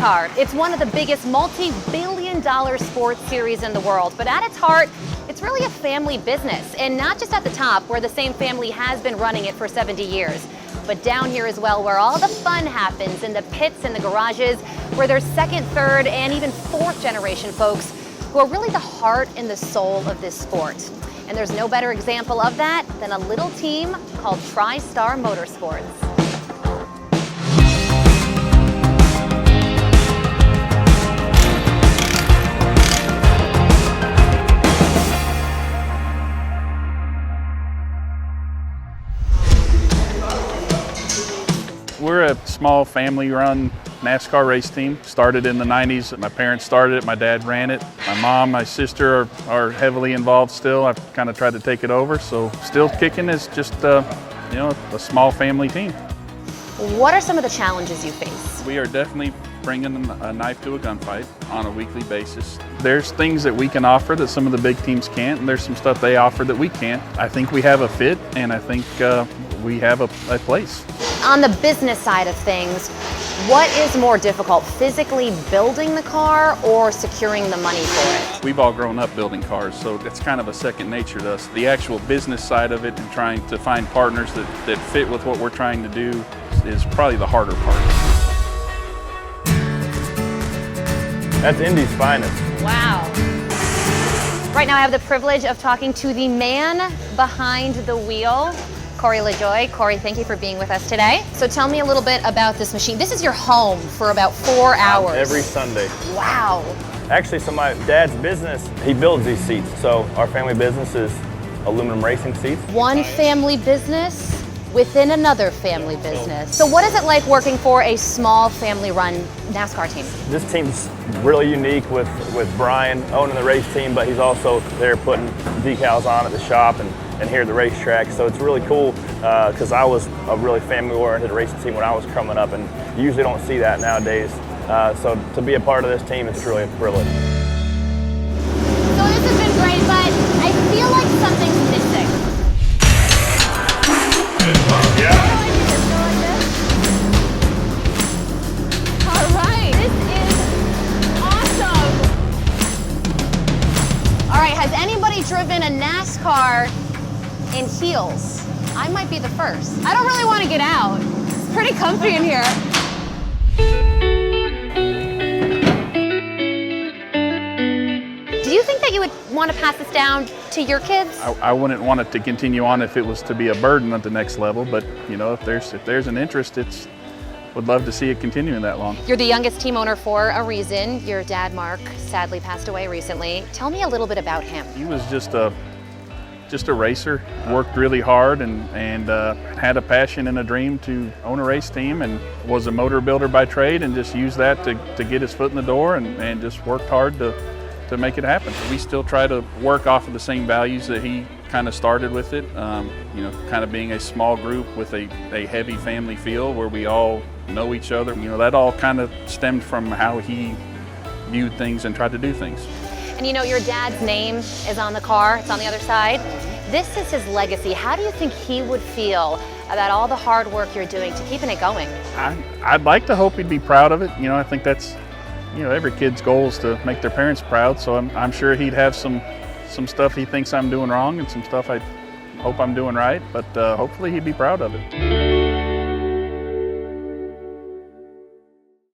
NASCAR. It's one of the biggest multi-billion-dollar sports series in the world, but at its heart, it's really a family business, and not just at the top, where the same family has been running it for 70 years, but down here as well, where all the fun happens in the pits and the garages, where there's second, third, and even fourth generation folks who are really the heart and the soul of this sport. And there's no better example of that than a little team called TriStar MotorSports. We're a small family-run NASCAR race team. Started in the 90s. My parents started it, my dad ran it. My mom, my sister are heavily involved still. I've kind of tried to take it over, so still kicking is just a small family team. What are some of the challenges you face? We are definitely bringing a knife to a gunfight on a weekly basis. There's things that we can offer that some of the big teams can't, and there's some stuff they offer that we can't. I think we have a fit, and I think we have a place. On the business side of things, what is more difficult, physically building the car or securing the money for it? We've all grown up building cars, so it's kind of a second nature to us. The actual business side of it and trying to find partners that fit with what we're trying to do is probably the harder part. That's Indy's finest. Wow. Right now I have the privilege of talking to the man behind the wheel, Corey LaJoie. Corey, thank you for being with us today. So tell me a little bit about this machine. This is your home for about 4 hours. Every Sunday. Wow. Actually, so my dad's business, he builds these seats. So our family business is aluminum racing seats. One family business within another family business. So what is it like working for a small family-run NASCAR team? This team's really unique with Brian owning the race team, but he's also there putting decals on at the shop and here at the racetrack. So it's really cool because I was a really family-oriented racing team when I was coming up, and you usually don't see that nowadays. So to be a part of this team, it's really a privilege. So this has been great, but I feel like something's missing. Yeah. All right, this is awesome. All right, has anybody driven a NASCAR in heels? I might be the first. I don't really want to get out. It's pretty comfy in here. Do you think that you would want to pass this down to your kids? I wouldn't want it to continue on if it was to be a burden at the next level, but if there's an interest, would love to see it continuing that long. You're the youngest team owner for a reason. Your dad, Mark, sadly passed away recently. Tell me a little bit about him. He was just a racer, worked really hard and had a passion and a dream to own a race team, and was a motor builder by trade, and just used that to get his foot in the door and just worked hard to make it happen. We still try to work off of the same values that he kind of started with it, kind of being a small group with a heavy family feel where we all know each other. That all kind of stemmed from how he viewed things and tried to do things. And your dad's name is on the car, it's on the other side. This is his legacy. How do you think he would feel about all the hard work you're doing to keeping it going? I'd like to hope he'd be proud of it. I think that's every kid's goal is to make their parents proud, so I'm sure he'd have some stuff he thinks I'm doing wrong and some stuff I hope I'm doing right, but hopefully he'd be proud of it.